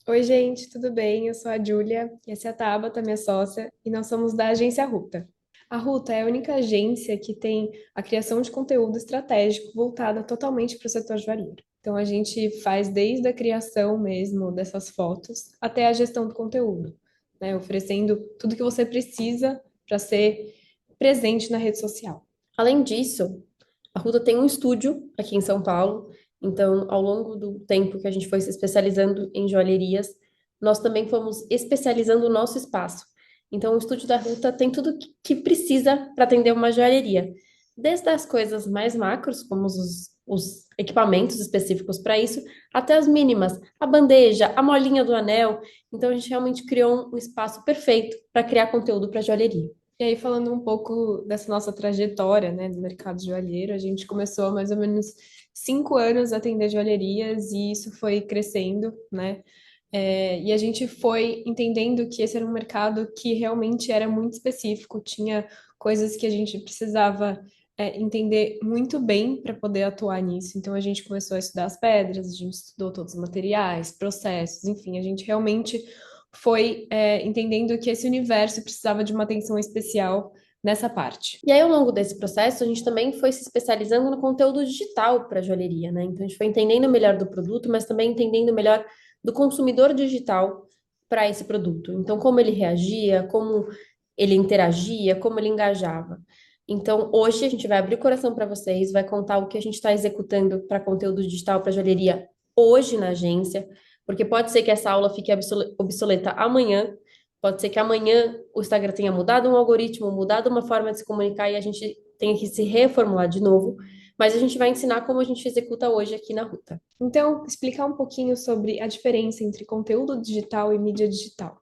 Oi, gente, tudo bem? Eu sou a Júlia, e essa é a Tabata, minha sócia, e nós somos da agência Ruta. A Ruta é a única agência que tem a criação de conteúdo estratégico voltada totalmente para o setor joalheiro. Então, a gente faz desde a criação mesmo dessas fotos até a gestão do conteúdo, né? Oferecendo tudo que você precisa para ser presente na rede social. Além disso, a Ruta tem um estúdio aqui em São Paulo, então, ao longo do tempo que a gente foi se especializando em joalherias, nós também fomos especializando o nosso espaço. Então, o estúdio da Ruta tem tudo que precisa para atender uma joalheria, desde as coisas mais macros, como os equipamentos específicos para isso, até as mínimas, a bandeja, a molinha do anel. Então, a gente realmente criou um espaço perfeito para criar conteúdo para joalheria. E aí, falando um pouco dessa nossa trajetória, né, do mercado joalheiro, a gente começou há mais ou menos 5 anos a atender joalherias e isso foi crescendo, né? E a gente foi entendendo que esse era um mercado que realmente era muito específico, tinha coisas que a gente precisava, entender muito bem para poder atuar nisso. Então, a gente começou a estudar as pedras, a gente estudou todos os materiais, processos, enfim, a gente realmente foi entendendo que esse universo precisava de uma atenção especial nessa parte. E aí, ao longo desse processo, a gente também foi se especializando no conteúdo digital para a joalheria, né? Então, a gente foi entendendo melhor do produto, mas também entendendo melhor do consumidor digital para esse produto. Então, como ele reagia, como ele interagia, como ele engajava. Então, hoje a gente vai abrir o coração para vocês, vai contar o que a gente está executando para conteúdo digital para joalheria hoje na agência, porque pode ser que essa aula fique obsoleta amanhã. Pode ser que amanhã o Instagram tenha mudado um algoritmo, mudado uma forma de se comunicar e a gente tenha que se reformular de novo, mas a gente vai ensinar como a gente executa hoje aqui na Ruta. Então, explicar um pouquinho sobre a diferença entre conteúdo digital e mídia digital.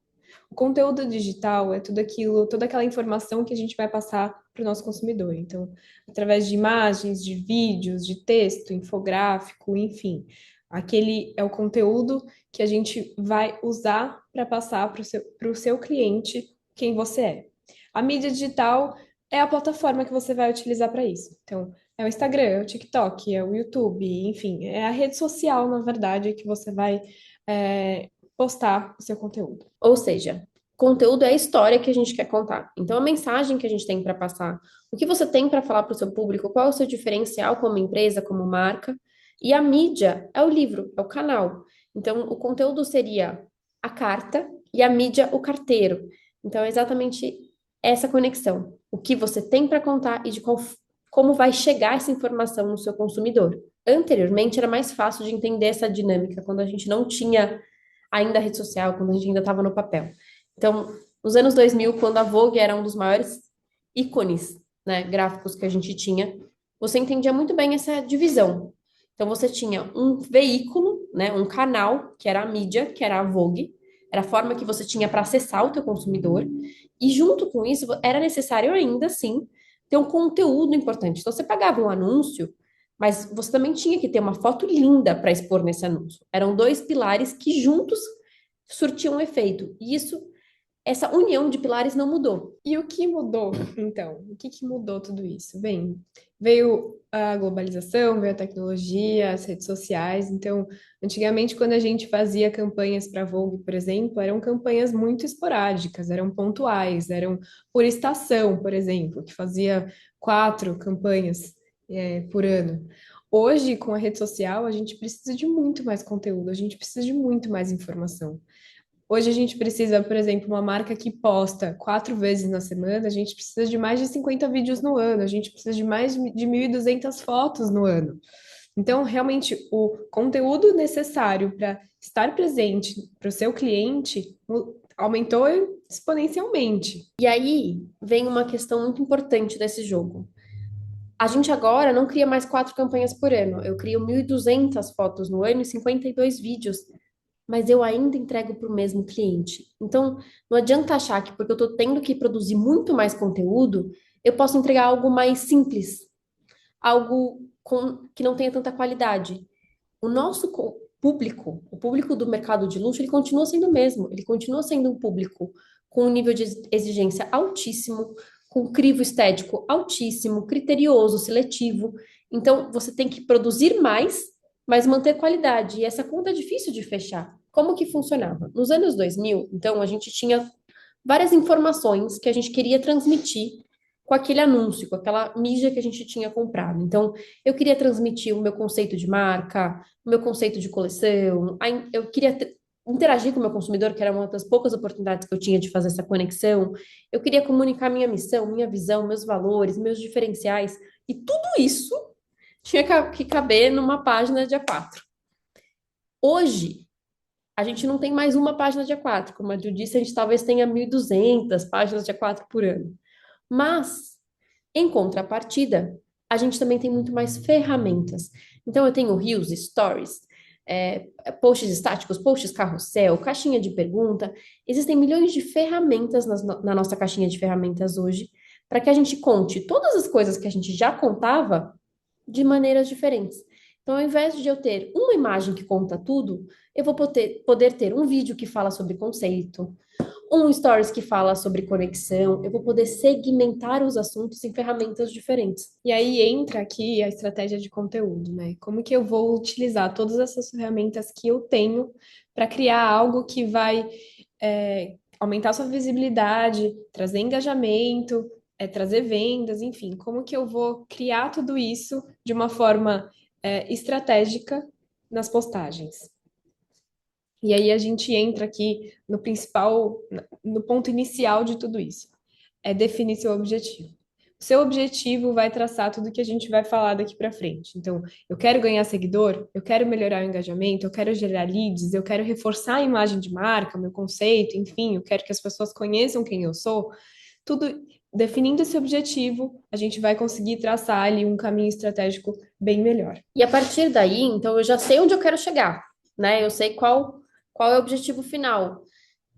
O conteúdo digital é tudo aquilo, toda aquela informação que a gente vai passar para o nosso consumidor. Então, através de imagens, de vídeos, de texto, infográfico, enfim. Aquele é o conteúdo que a gente vai usar para passar para o seu cliente quem você é. A mídia digital é a plataforma que você vai utilizar para isso. Então, é o Instagram, é o TikTok, é o YouTube, enfim, é a rede social, na verdade, que você vai é, postar o seu conteúdo. Ou seja, conteúdo é a história que a gente quer contar. Então, a mensagem que a gente tem para passar, o que você tem para falar para o seu público, qual é o seu diferencial como empresa, como marca, e a mídia é o livro, é o canal. Então, o conteúdo seria a carta e a mídia o carteiro. Então, é exatamente essa conexão. O que você tem para contar e de como vai chegar essa informação no seu consumidor. Anteriormente, era mais fácil de entender essa dinâmica, quando a gente não tinha ainda a rede social, quando a gente ainda estava no papel. Então, nos anos 2000, quando a Vogue era um dos maiores ícones, né, gráficos que a gente tinha, você entendia muito bem essa divisão. Então, você tinha um veículo, né, um canal, que era a mídia, que era a Vogue, era a forma que você tinha para acessar o teu consumidor, e junto com isso, era necessário ainda, assim, ter um conteúdo importante. Então, você pagava um anúncio, mas você também tinha que ter uma foto linda para expor nesse anúncio. Eram dois pilares que juntos surtiam um efeito. E isso, essa união de pilares não mudou. E o que mudou, então? O que que mudou tudo isso? Bem, veio a globalização, veio a tecnologia, as redes sociais. Então, antigamente, quando a gente fazia campanhas para Vogue, por exemplo, eram campanhas muito esporádicas, eram pontuais, eram por estação, por exemplo, que fazia 4 campanhas, por ano. Hoje, com a rede social, a gente precisa de muito mais conteúdo, a gente precisa de muito mais informação. Hoje a gente precisa, por exemplo, uma marca que posta 4 vezes na semana, a gente precisa de mais de 50 vídeos no ano, a gente precisa de mais de 1.200 fotos no ano. Então, realmente, o conteúdo necessário para estar presente para o seu cliente aumentou exponencialmente. E aí vem uma questão muito importante desse jogo. A gente agora não cria mais 4 campanhas por ano. Eu crio 1.200 fotos no ano e 52 vídeos, mas eu ainda entrego para o mesmo cliente. Então, não adianta achar que porque eu estou tendo que produzir muito mais conteúdo, eu posso entregar algo mais simples, algo que não tenha tanta qualidade. O nosso público, o público do mercado de luxo, ele continua sendo o mesmo. Ele continua sendo um público com um nível de exigência altíssimo, com crivo estético altíssimo, criterioso, seletivo. Então, você tem que produzir mais, mas manter qualidade. E essa conta é difícil de fechar. Como que funcionava? Nos anos 2000, então, a gente tinha várias informações que a gente queria transmitir com aquele anúncio, com aquela mídia que a gente tinha comprado. Então, eu queria transmitir o meu conceito de marca, o meu conceito de coleção, eu queria interagir com o meu consumidor, que era uma das poucas oportunidades que eu tinha de fazer essa conexão. Eu queria comunicar minha missão, minha visão, meus valores, meus diferenciais, e tudo isso tinha que caber numa página de A4. Hoje, a gente não tem mais uma página de A4. Como a Ju disse, a gente talvez tenha 1.200 páginas de A4 por ano. Mas, em contrapartida, a gente também tem muito mais ferramentas. Então, eu tenho Reels, Stories, posts estáticos, posts carrossel, caixinha de pergunta. Existem milhões de ferramentas na nossa caixinha de ferramentas hoje para que a gente conte todas as coisas que a gente já contava de maneiras diferentes. Então, ao invés de eu ter uma imagem que conta tudo, eu vou poder ter um vídeo que fala sobre conceito, um stories que fala sobre conexão, eu vou poder segmentar os assuntos em ferramentas diferentes. E aí entra aqui a estratégia de conteúdo, né? Como que eu vou utilizar todas essas ferramentas que eu tenho para criar algo que vai aumentar sua visibilidade, trazer engajamento, trazer vendas, enfim, como que eu vou criar tudo isso de uma forma estratégica nas postagens. E aí a gente entra aqui no principal, no ponto inicial de tudo isso, é definir seu objetivo. O seu objetivo vai traçar tudo que a gente vai falar daqui para frente. Então, eu quero ganhar seguidor, eu quero melhorar o engajamento, eu quero gerar leads, eu quero reforçar a imagem de marca, meu conceito, enfim, eu quero que as pessoas conheçam quem eu sou. Tudo definindo esse objetivo, a gente vai conseguir traçar ali um caminho estratégico bem melhor. E a partir daí, então, eu já sei onde eu quero chegar, né? Eu sei qual é o objetivo final.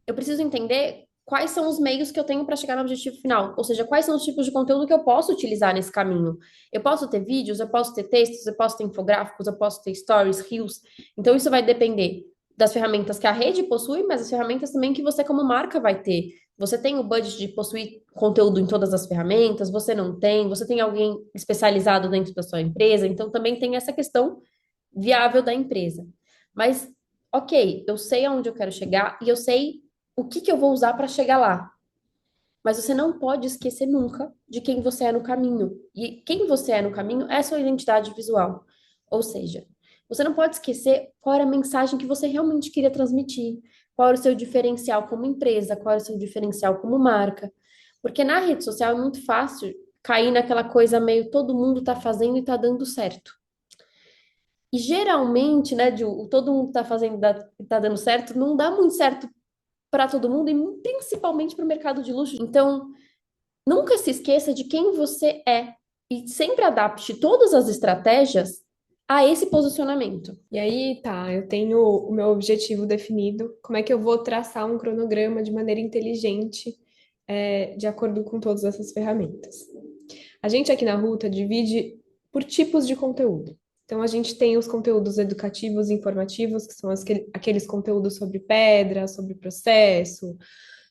Eu preciso entender quais são os meios que eu tenho para chegar no objetivo final, ou seja, quais são os tipos de conteúdo que eu posso utilizar nesse caminho. Eu posso ter vídeos, eu posso ter textos, eu posso ter infográficos, eu posso ter stories, reels. Então, isso vai depender das ferramentas que a rede possui, mas as ferramentas também que você, como marca, vai ter. Você tem o budget de possuir conteúdo em todas as ferramentas, você não tem, você tem alguém especializado dentro da sua empresa, então também tem essa questão viável da empresa. Mas, ok, eu sei aonde eu quero chegar e eu sei o que que eu vou usar para chegar lá. Mas você não pode esquecer nunca de quem você é no caminho. E quem você é no caminho é a sua identidade visual. Ou seja, você não pode esquecer qual era a mensagem que você realmente queria transmitir, qual era o seu diferencial como empresa, qual era o seu diferencial como marca. Porque na rede social é muito fácil cair naquela coisa meio todo mundo está fazendo e está dando certo. E geralmente, né, o todo mundo está fazendo, tá dando certo, não dá muito certo para todo mundo e principalmente para o mercado de luxo. Então, nunca se esqueça de quem você é e sempre adapte todas as estratégias a esse posicionamento. E aí, tá, eu tenho o meu objetivo definido, como é que eu vou traçar um cronograma de maneira inteligente, de acordo com todas essas ferramentas. A gente aqui na Ruta divide por tipos de conteúdo. Então, a gente tem os conteúdos educativos e informativos, que são aqueles conteúdos sobre pedra, sobre processo,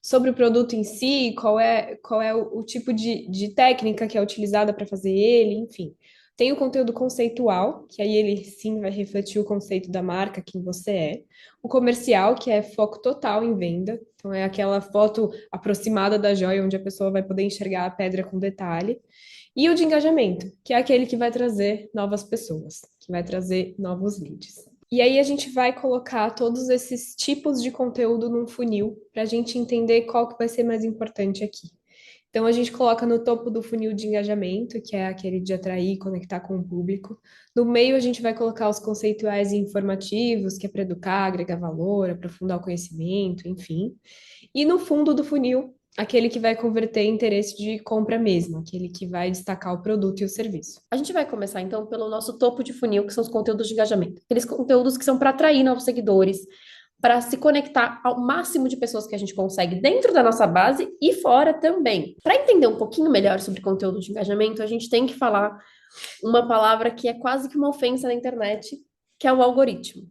sobre o produto em si, qual é o tipo de técnica que é utilizada para fazer ele, enfim. Tem o conteúdo conceitual, que aí ele sim vai refletir o conceito da marca, quem você é. O comercial, que é foco total em venda. Então, é aquela foto aproximada da joia, onde a pessoa vai poder enxergar a pedra com detalhe. E o de engajamento, que é aquele que vai trazer novas pessoas, que vai trazer novos leads. E aí a gente vai colocar todos esses tipos de conteúdo num funil para a gente entender qual que vai ser mais importante aqui. Então a gente coloca no topo do funil de engajamento, que é aquele de atrair e conectar com o público. No meio a gente vai colocar os conceituais e informativos, que é para educar, agregar valor, aprofundar o conhecimento, enfim. E no fundo do funil, aquele que vai converter em interesse de compra mesmo, aquele que vai destacar o produto e o serviço. A gente vai começar então pelo nosso topo de funil, que são os conteúdos de engajamento. Aqueles conteúdos que são para atrair novos seguidores, para se conectar ao máximo de pessoas que a gente consegue dentro da nossa base e fora também. Para entender um pouquinho melhor sobre conteúdo de engajamento, a gente tem que falar uma palavra que é quase que uma ofensa na internet, que é o algoritmo.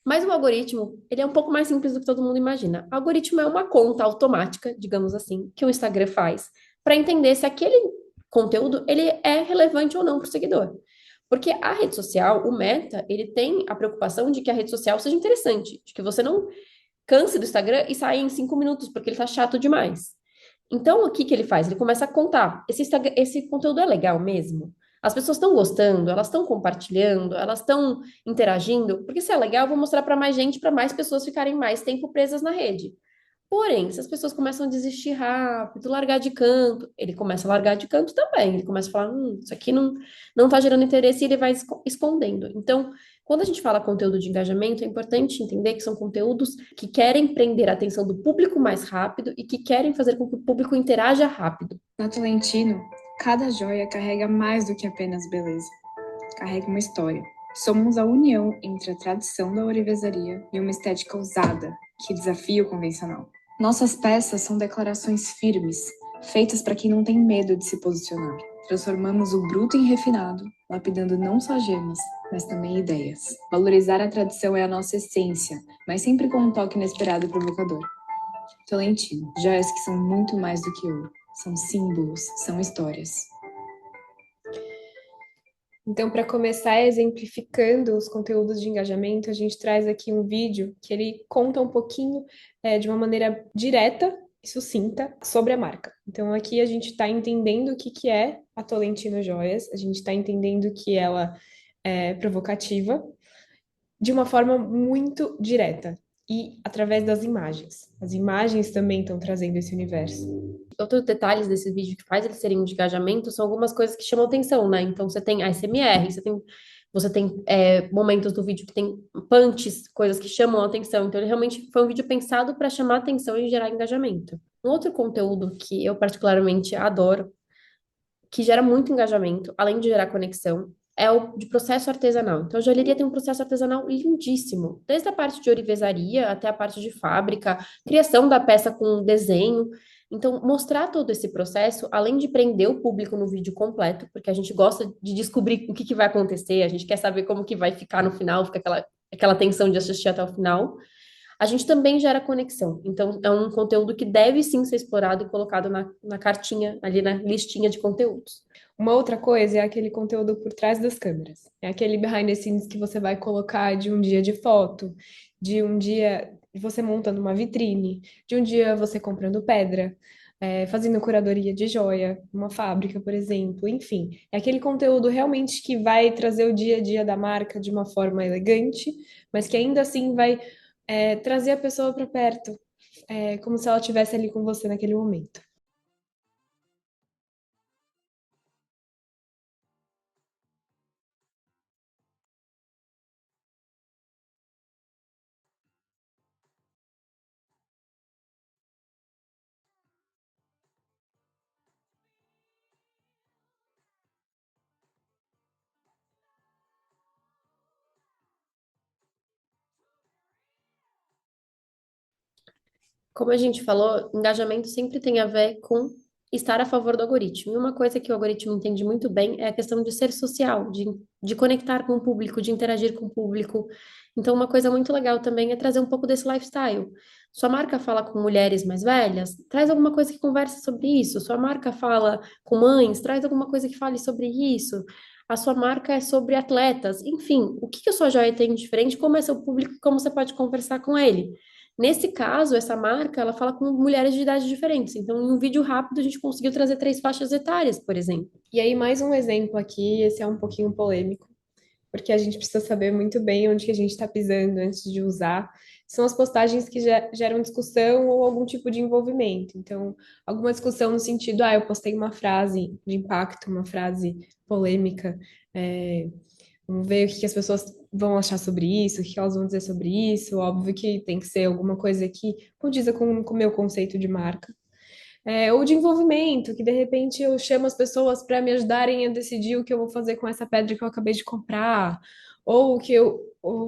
Mas o algoritmo, ele é um pouco mais simples do que todo mundo imagina. O algoritmo é uma conta automática, digamos assim, que o Instagram faz para entender se aquele conteúdo ele é relevante ou não para o seguidor. Porque a rede social, o Meta, ele tem a preocupação de que a rede social seja interessante, de que você não canse do Instagram e saia em 5 minutos, porque ele tá chato demais. Então, o que que ele faz? Ele começa a contar. Esse conteúdo é legal mesmo? As pessoas estão gostando, elas estão compartilhando, elas estão interagindo, porque se é legal, eu vou mostrar para mais gente, para mais pessoas ficarem mais tempo presas na rede. Porém, se as pessoas começam a desistir rápido, largar de canto, ele começa a largar de canto também. Ele começa a falar, isso aqui não tá gerando interesse e ele vai escondendo. Então, quando a gente fala conteúdo de engajamento, é importante entender que são conteúdos que querem prender a atenção do público mais rápido e que querem fazer com que o público interaja rápido. Na Tolentino, cada joia carrega mais do que apenas beleza. Carrega uma história. Somos a união entre a tradição da ourivesaria e uma estética ousada que desafia o convencional. Nossas peças são declarações firmes, feitas para quem não tem medo de se posicionar. Transformamos o bruto em refinado, lapidando não só gemas, mas também ideias. Valorizar a tradição é a nossa essência, mas sempre com um toque inesperado e provocador. Tolentino, joias que são muito mais do que ouro. São símbolos, são histórias. Então, para começar exemplificando os conteúdos de engajamento, a gente traz aqui um vídeo que ele conta um pouquinho, de uma maneira direta e sucinta sobre a marca. Então, aqui a gente está entendendo o que que é a Tolentino Joias, a gente está entendendo que ela é provocativa, de uma forma muito direta e através das imagens. As imagens também estão trazendo esse universo. Outros detalhes desse vídeo que faz eles serem de engajamento são algumas coisas que chamam atenção, né? Então, você tem ASMR, você tem momentos do vídeo que tem punches, coisas que chamam a atenção. Então, ele realmente foi um vídeo pensado para chamar atenção e gerar engajamento. Um outro conteúdo que eu particularmente adoro, que gera muito engajamento, além de gerar conexão, é o de processo artesanal. Então, a joalheria tem um processo artesanal lindíssimo, desde a parte de ourivesaria até a parte de fábrica, criação da peça com desenho. Então, mostrar todo esse processo, além de prender o público no vídeo completo, porque a gente gosta de descobrir o que vai acontecer, a gente quer saber como que vai ficar no final, fica aquela tensão de assistir até o final. A gente também gera conexão. Então, é um conteúdo que deve sim ser explorado e colocado na cartinha, ali na listinha de conteúdos. Uma outra coisa é aquele conteúdo por trás das câmeras. É aquele behind the scenes que você vai colocar de um dia de foto, de um dia você montando uma vitrine, de um dia você comprando pedra, fazendo curadoria de joia, uma fábrica, por exemplo. Enfim, é aquele conteúdo realmente que vai trazer o dia a dia da marca de uma forma elegante, mas que ainda assim vai, trazer a pessoa para perto, como se ela estivesse ali com você naquele momento. Como a gente falou, engajamento sempre tem a ver com estar a favor do algoritmo. E uma coisa que o algoritmo entende muito bem é a questão de ser social, de conectar com o público, de interagir com o público. Então, uma coisa muito legal também é trazer um pouco desse lifestyle. Sua marca fala com mulheres mais velhas, traz alguma coisa que converse sobre isso. Sua marca fala com mães, traz alguma coisa que fale sobre isso. A sua marca é sobre atletas. Enfim, o que que a sua joia tem de diferente? Como é seu público? Como você pode conversar com ele? Nesse caso, essa marca, ela fala com mulheres de idades diferentes. Então, em um vídeo rápido, a gente conseguiu trazer 3 faixas etárias, por exemplo. E aí, mais um exemplo aqui, esse é um pouquinho polêmico, porque a gente precisa saber muito bem onde que a gente está pisando antes de usar. São as postagens que geram discussão ou algum tipo de envolvimento. Então, alguma discussão no sentido, eu postei uma frase de impacto, uma frase polêmica, é, vamos ver o que que as pessoas vão achar sobre isso, o que que elas vão dizer sobre isso. Óbvio que tem que ser alguma coisa que condiza com o meu conceito de marca. Ou de envolvimento, que de repente eu chamo as pessoas para me ajudarem a decidir o que eu vou fazer com essa pedra que eu acabei de comprar, ou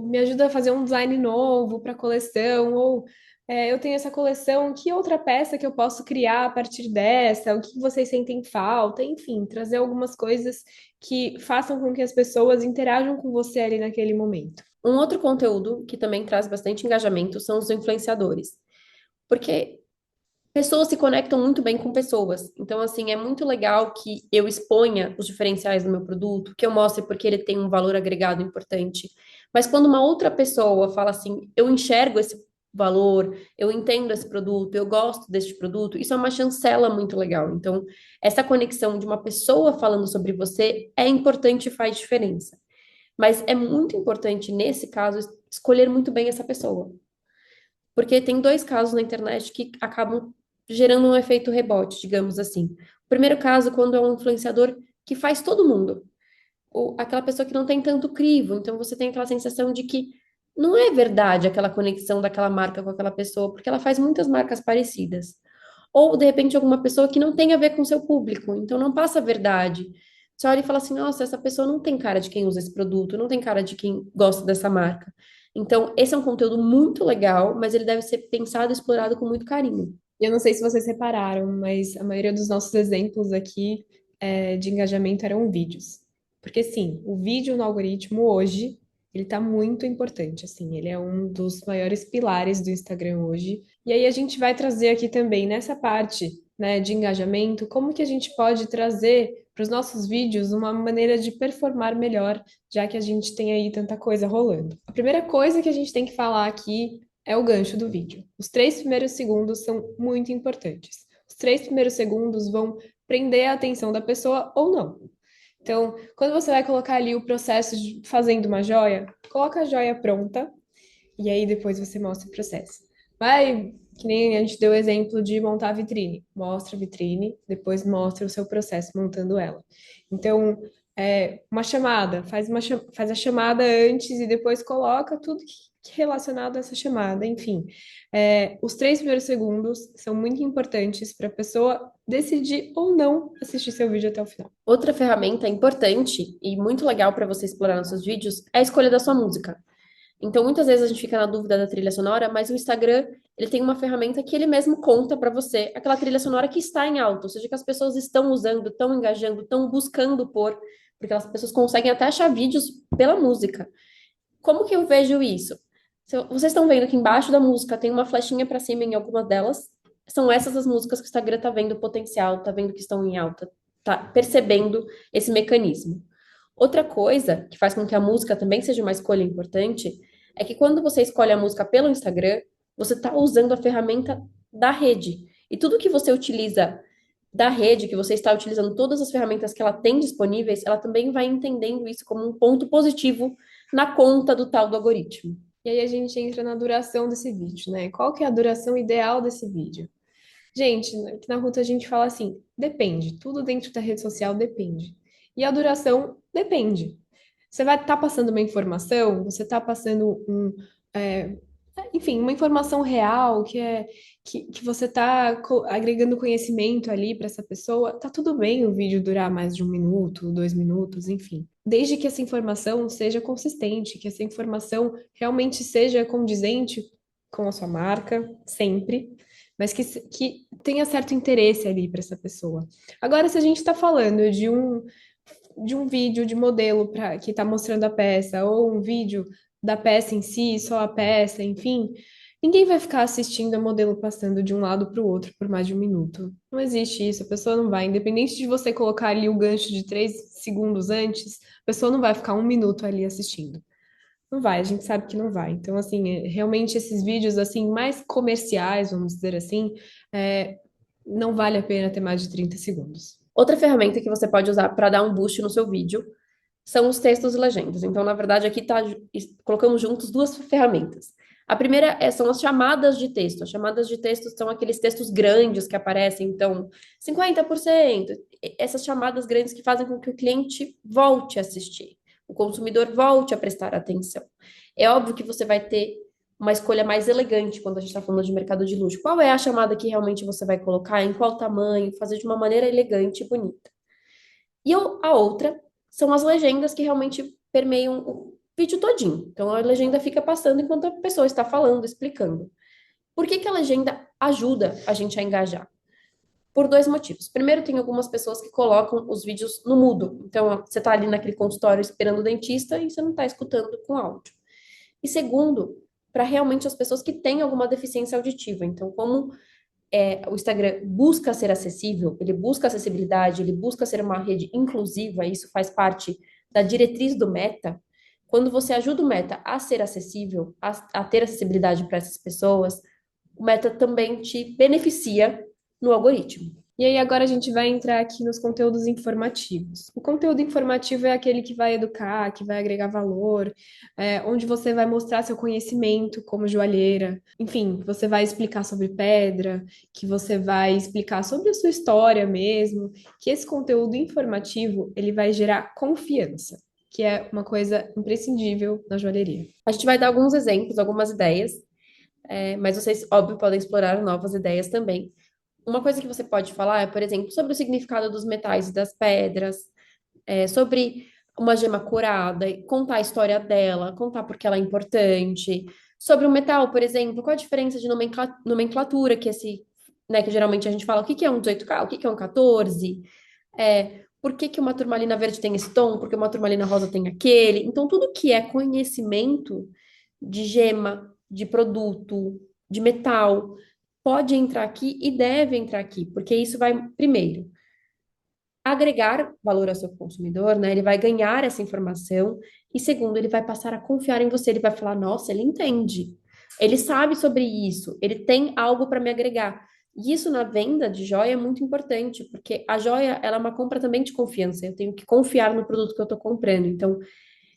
me ajuda a fazer um design novo para a coleção, ou eu tenho essa coleção, que outra peça que eu posso criar a partir dessa, o que vocês sentem falta, enfim, trazer algumas coisas que façam com que as pessoas interajam com você ali naquele momento. Um outro conteúdo que também traz bastante engajamento são os influenciadores. Porque Pessoas se conectam muito bem com pessoas. Então, assim, é muito legal que eu exponha os diferenciais do meu produto, que eu mostre porque ele tem um valor agregado importante. Mas quando uma outra pessoa fala assim, eu enxergo esse valor, eu entendo esse produto, eu gosto desse produto, isso é uma chancela muito legal. Então, essa conexão de uma pessoa falando sobre você é importante e faz diferença. Mas é muito importante, nesse caso, escolher muito bem essa pessoa. Porque tem dois casos na internet que acabam gerando um efeito rebote, digamos assim. O primeiro caso, quando é um influenciador que faz todo mundo, ou aquela pessoa que não tem tanto crivo, então você tem aquela sensação de que não é verdade aquela conexão daquela marca com aquela pessoa, porque ela faz muitas marcas parecidas. Ou, de repente, alguma pessoa que não tem a ver com o seu público, então não passa a verdade. Você olha e fala assim: nossa, essa pessoa não tem cara de quem usa esse produto, não tem cara de quem gosta dessa marca. Então, esse é um conteúdo muito legal, mas ele deve ser pensado e explorado com muito carinho. E eu não sei se vocês repararam, mas a maioria dos nossos exemplos aqui de engajamento eram vídeos. Porque sim, o vídeo no algoritmo hoje, ele tá muito importante, assim, ele é um dos maiores pilares do Instagram hoje. E aí a gente vai trazer aqui também nessa parte, né, de engajamento, como que a gente pode trazer para os nossos vídeos uma maneira de performar melhor, já que a gente tem aí tanta coisa rolando. A primeira coisa que a gente tem que falar aqui é o gancho do vídeo. Os 3 primeiros segundos são muito importantes. Os 3 primeiros segundos vão prender a atenção da pessoa ou não. Então, quando você vai colocar ali o processo de fazendo uma joia, coloca a joia pronta e aí depois você mostra o processo. Vai, que nem a gente deu o exemplo de montar a vitrine. Mostra a vitrine, depois mostra o seu processo montando ela. Então, uma chamada, faz a chamada antes e depois coloca tudo que é relacionado a essa chamada. Enfim, os 3 primeiros segundos são muito importantes para a pessoa decidir ou não assistir seu vídeo até o final. Outra ferramenta importante e muito legal para você explorar nos seus vídeos é a escolha da sua música. Então, muitas vezes a gente fica na dúvida da trilha sonora, mas o Instagram, ele tem uma ferramenta que ele mesmo conta para você aquela trilha sonora que está em alta, ou seja, que as pessoas estão usando, estão engajando, estão buscando por, porque as pessoas conseguem até achar vídeos pela música. Como que eu vejo isso? Vocês estão vendo que embaixo da música tem uma flechinha para cima em algumas delas. São essas as músicas que o Instagram tá vendo o potencial, tá vendo que estão em alta, tá percebendo esse mecanismo. Outra coisa que faz com que a música também seja uma escolha importante é que quando você escolhe a música pelo Instagram, você está usando a ferramenta da rede. E tudo que você utiliza da rede, que você está utilizando todas as ferramentas que ela tem disponíveis, ela também vai entendendo isso como um ponto positivo na conta do tal do algoritmo. E aí a gente entra na duração desse vídeo, né? Qual que é a duração ideal desse vídeo? Gente, aqui na Ruta a gente fala assim, depende, tudo dentro da rede social depende. E a duração depende. Você vai estar passando uma informação, você está passando é, enfim, uma informação real que você está agregando conhecimento ali para essa pessoa, tá tudo bem o vídeo durar mais de 1 minuto, 2 minutos, enfim. Desde que essa informação seja consistente, que essa informação realmente seja condizente com a sua marca, sempre, mas que tenha certo interesse ali para essa pessoa. Agora, se a gente está falando de um vídeo de modelo que está mostrando a peça, ou um vídeo da peça em si, só a peça, enfim, ninguém vai ficar assistindo a modelo passando de um lado para o outro por mais de 1 minuto. Não existe isso, a pessoa não vai, independente de você colocar ali o gancho de 3 segundos antes, a pessoa não vai ficar 1 minuto ali assistindo. Não vai, a gente sabe que não vai. Então, assim, realmente esses vídeos, assim, mais comerciais, vamos dizer assim, é, não vale a pena ter mais de 30 segundos. Outra ferramenta que você pode usar para dar um boost no seu vídeo são os textos e legendas. Então, na verdade, aqui colocamos juntos duas ferramentas. A primeira são as chamadas de texto. As chamadas de texto são aqueles textos grandes que aparecem, então, 50%. Essas chamadas grandes que fazem com que o cliente volte a assistir, o consumidor volte a prestar atenção. É óbvio que você vai ter uma escolha mais elegante quando a gente está falando de mercado de luxo. Qual é a chamada que realmente você vai colocar, em qual tamanho, fazer de uma maneira elegante e bonita. E a outra são as legendas que realmente permeiam o vídeo todinho. Então, a legenda fica passando enquanto a pessoa está falando, explicando. Por que que a legenda ajuda a gente a engajar? Por dois motivos. Primeiro, tem algumas pessoas que colocam os vídeos no mudo. Então, você está ali naquele consultório esperando o dentista e você não está escutando com áudio. E segundo, para realmente as pessoas que têm alguma deficiência auditiva. Então, como o Instagram busca ser acessível, ele busca acessibilidade, ele busca ser uma rede inclusiva, isso faz parte da diretriz do Meta. Quando você ajuda o Meta a ser acessível, a ter acessibilidade para essas pessoas, o Meta também te beneficia no algoritmo. E aí agora a gente vai entrar aqui nos conteúdos informativos. O conteúdo informativo é aquele que vai educar, que vai agregar valor, onde você vai mostrar seu conhecimento como joalheira. Enfim, você vai explicar sobre pedra, que você vai explicar sobre a sua história mesmo, que esse conteúdo informativo, ele vai gerar confiança, que é uma coisa imprescindível na joalheria. A gente vai dar alguns exemplos, algumas ideias, mas vocês, óbvio, podem explorar novas ideias também. Uma coisa que você pode falar é, por exemplo, sobre o significado dos metais e das pedras, sobre uma gema curada, e contar a história dela, contar porque ela é importante. Sobre o metal, por exemplo, qual a diferença de nomenclatura que né, que geralmente a gente fala, o que que é um 18K, o que que é um 14? Por que que uma turmalina verde tem esse tom, por que uma turmalina rosa tem aquele? Então, tudo que é conhecimento de gema, de produto, de metal, pode entrar aqui e deve entrar aqui, porque isso vai, primeiro, agregar valor ao seu consumidor, né? Ele vai ganhar essa informação e segundo, ele vai passar a confiar em você, ele vai falar, nossa, ele entende. Ele sabe sobre isso, ele tem algo para me agregar. E isso na venda de joia é muito importante, porque a joia, ela é uma compra também de confiança. Eu tenho que confiar no produto que eu estou comprando. Então,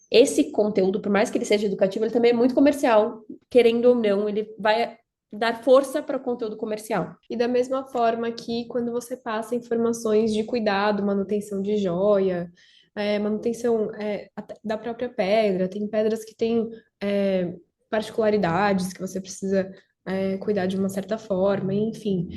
esse conteúdo, por mais que ele seja educativo, ele também é muito comercial. Querendo ou não, ele vai dar força para o conteúdo comercial. E da mesma forma que quando você passa informações de cuidado, manutenção de joia, manutenção da própria pedra, tem pedras que têm particularidades que você precisa cuidar de uma certa forma, enfim.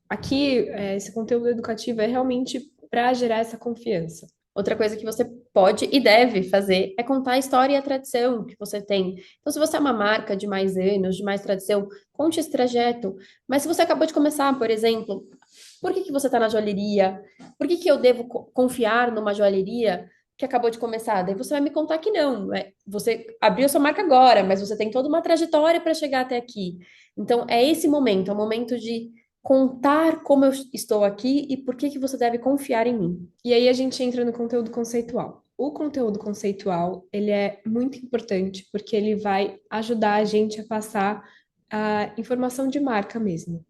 Aqui, esse conteúdo educativo é realmente para gerar essa confiança. Outra coisa que você pode e deve fazer é contar a história e a tradição que você tem. Então, se você é uma marca de mais anos, de mais tradição, conte esse trajeto. Mas se você acabou de começar, por exemplo, por que que você está na joalheria? Por que que eu devo confiar numa joalheria que acabou de começar? Daí você vai me contar que não. Você abriu sua marca agora, mas você tem toda uma trajetória para chegar até aqui. Então, é esse momento, é o momento de contar como eu estou aqui e por que que você deve confiar em mim. E aí a gente entra no conteúdo conceitual. O conteúdo conceitual, ele é muito importante porque ele vai ajudar a gente a passar a informação de marca mesmo.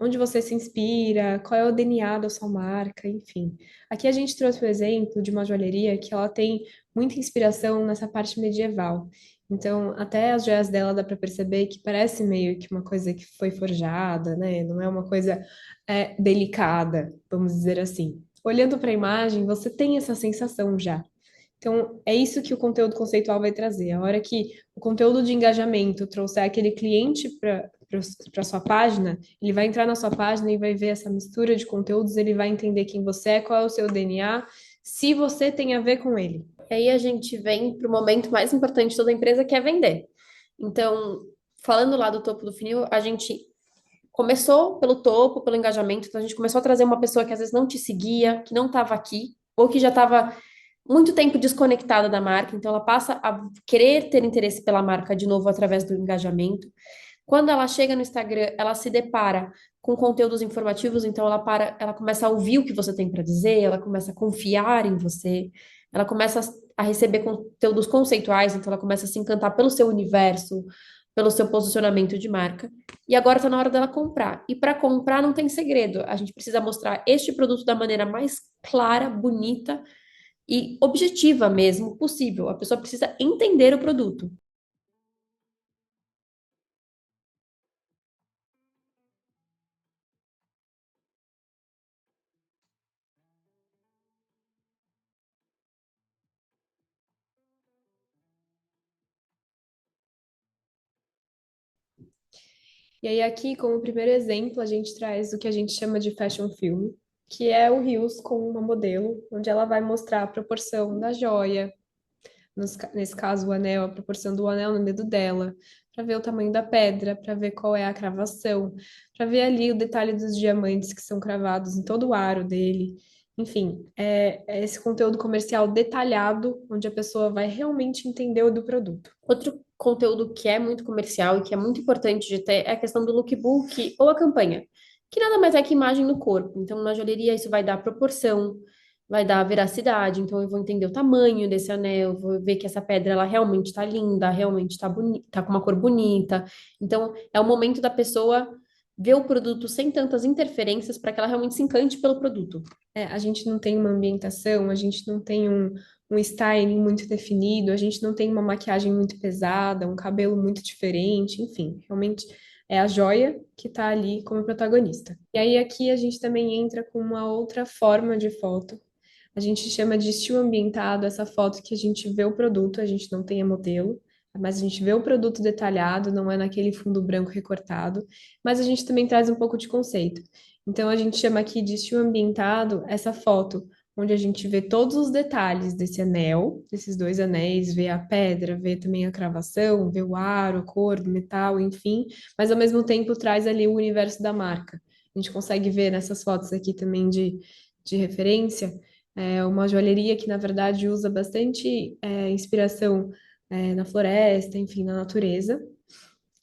Onde você se inspira, qual é o DNA da sua marca, enfim. Aqui a gente trouxe o exemplo de uma joalheria que ela tem muita inspiração nessa parte medieval. Então, até as joias dela dá para perceber que parece meio que uma coisa que foi forjada, né? Não é uma coisa delicada, vamos dizer assim. Olhando para a imagem, você tem essa sensação já. Então, é isso que o conteúdo conceitual vai trazer. A hora que o conteúdo de engajamento trouxer aquele cliente para sua página, ele vai entrar na sua página e vai ver essa mistura de conteúdos, ele vai entender quem você é, qual é o seu DNA, se você tem a ver com ele. E aí a gente vem para o momento mais importante de toda empresa, que é vender. Então, falando lá do topo do funil, a gente começou pelo topo, pelo engajamento, então a gente começou a trazer uma pessoa que às vezes não te seguia, que não estava aqui, ou que já estava muito tempo desconectada da marca, então ela passa a querer ter interesse pela marca de novo através do engajamento. Quando ela chega no Instagram, ela se depara com conteúdos informativos, então ela começa a ouvir o que você tem para dizer, ela começa a confiar em você, ela começa a receber conteúdos conceituais, então ela começa a se encantar pelo seu universo, pelo seu posicionamento de marca. E agora está na hora dela comprar. E para comprar não tem segredo. A gente precisa mostrar este produto da maneira mais clara, bonita e objetiva mesmo possível. A pessoa precisa entender o produto. E aí, aqui, como primeiro exemplo, a gente traz o que a gente chama de fashion film, que é o Reels com uma modelo, onde ela vai mostrar a proporção da joia, nesse caso, o anel, a proporção do anel no dedo dela, para ver o tamanho da pedra, para ver qual é a cravação, para ver ali o detalhe dos diamantes que são cravados em todo o aro dele. Enfim, é esse conteúdo comercial detalhado, onde a pessoa vai realmente entender o do produto. Outro conteúdo que é muito comercial e que é muito importante de ter é a questão do lookbook ou a campanha, que nada mais é que imagem no corpo. Então, na joalheria, isso vai dar proporção, vai dar veracidade. Então, eu vou entender o tamanho desse anel, vou ver que essa pedra ela realmente está linda, realmente está bonita, tá com uma cor bonita. Então, é o momento da pessoa ver o produto sem tantas interferências para que ela realmente se encante pelo produto. A gente não tem uma ambientação, a gente não tem um styling muito definido, a gente não tem uma maquiagem muito pesada, um cabelo muito diferente, enfim, realmente é a joia que está ali como protagonista. E aí aqui a gente também entra com uma outra forma de foto. A gente chama de estilo ambientado, essa foto que a gente vê o produto, a gente não tem a modelo, mas a gente vê o produto detalhado, não é naquele fundo branco recortado, mas a gente também traz um pouco de conceito. Então, a gente chama aqui de estilo ambientado essa foto, onde a gente vê todos os detalhes desse anel, desses dois anéis, vê a pedra, vê também a cravação, vê o aro, a cor do metal, enfim, mas ao mesmo tempo traz ali o universo da marca. A gente consegue ver nessas fotos aqui também de referência, uma joalheria que, na verdade, usa bastante inspiração na floresta, enfim, na natureza.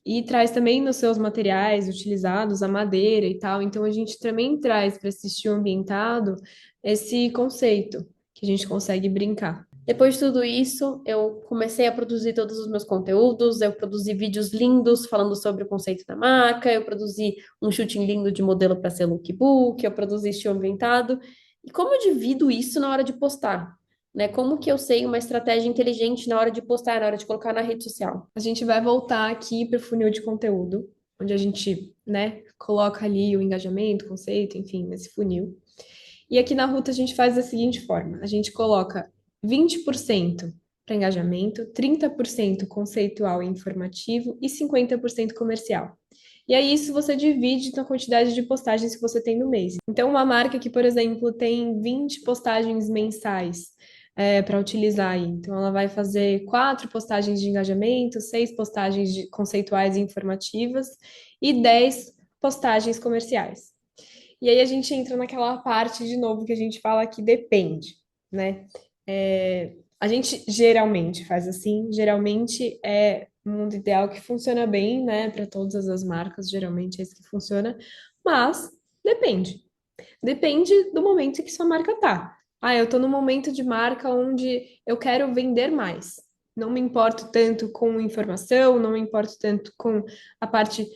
E traz também nos seus materiais utilizados a madeira e tal. Então a gente também traz para esse estilo ambientado esse conceito que a gente consegue brincar. Depois de tudo isso, eu comecei a produzir todos os meus conteúdos, eu produzi vídeos lindos falando sobre o conceito da marca, eu produzi um shooting lindo de modelo para ser lookbook, eu produzi estilo ambientado. E como eu divido isso na hora de postar? Né? Como que eu sei uma estratégia inteligente na hora de postar, na hora de colocar na rede social? A gente vai voltar aqui para o funil de conteúdo, onde a gente, né, coloca ali o engajamento, conceito, enfim, nesse funil. E aqui na ruta a gente faz da seguinte forma: a gente coloca 20% para engajamento, 30% conceitual e informativo e 50% comercial. E aí isso você divide na quantidade de postagens que você tem no mês. Então, uma marca que, por exemplo, tem 20 postagens mensais para utilizar aí. Então, ela vai fazer 4 postagens de engajamento, 6 postagens conceituais e informativas e 10 postagens comerciais. E aí a gente entra naquela parte de novo que a gente fala que depende, né? A gente geralmente faz assim, geralmente é um mundo ideal que funciona bem, né? Para todas as marcas, geralmente é isso que funciona, mas depende. Depende do momento em que sua marca tá. Ah, eu tô num momento de marca onde eu quero vender mais. Não me importo tanto com informação, não me importo tanto com a parte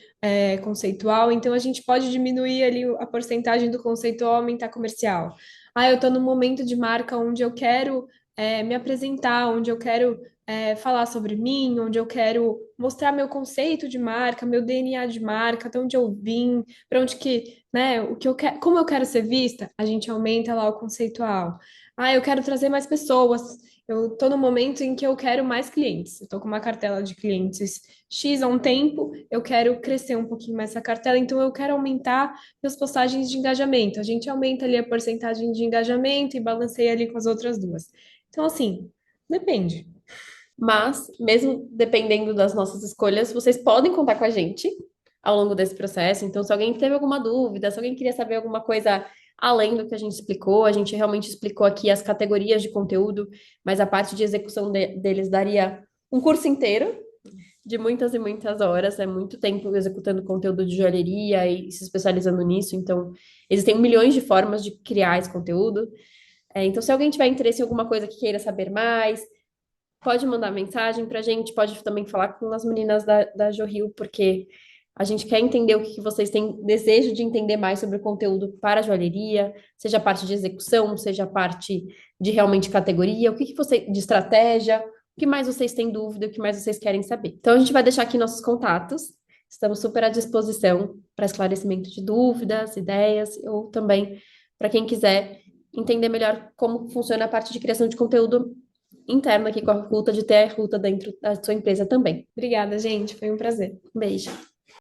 conceitual, então a gente pode diminuir ali a porcentagem do conceitual, aumentar comercial. Ah, eu tô num momento de marca onde eu quero me apresentar, onde eu quero falar sobre mim, onde eu quero mostrar meu conceito de marca, meu DNA de marca, de onde eu vim, para onde que, né, o que eu quero, como eu quero ser vista, a gente aumenta lá o conceitual. Ah, eu quero trazer mais pessoas. Eu estou no momento em que eu quero mais clientes. Eu estou com uma cartela de clientes X há um tempo, eu quero crescer um pouquinho mais essa cartela, então eu quero aumentar minhas postagens de engajamento. A gente aumenta ali a porcentagem de engajamento e balanceia ali com as outras duas. Então, assim, depende. Mas, mesmo dependendo das nossas escolhas, vocês podem contar com a gente ao longo desse processo. Então, se alguém teve alguma dúvida, se alguém queria saber alguma coisa além do que a gente explicou, a gente realmente explicou aqui as categorias de conteúdo, mas a parte de execução deles daria um curso inteiro, de muitas e muitas horas, é muito tempo executando conteúdo de joalheria e se especializando nisso. Então, existem milhões de formas de criar esse conteúdo. Então, se alguém tiver interesse em alguma coisa que queira saber mais, pode mandar mensagem pra gente, pode também falar com as meninas da Jorril, porque a gente quer entender o que que vocês têm desejo de entender mais sobre o conteúdo para a joalheria, seja a parte de execução, seja a parte de realmente categoria, o que que você, de estratégia, o que mais vocês têm dúvida, o que mais vocês querem saber. Então a gente vai deixar aqui nossos contatos, estamos super à disposição para esclarecimento de dúvidas, ideias, ou também para quem quiser entender melhor como funciona a parte de criação de conteúdo interna aqui com a Ruta, de ter a Ruta dentro da sua empresa também. Obrigada, gente. Foi um prazer. Beijo.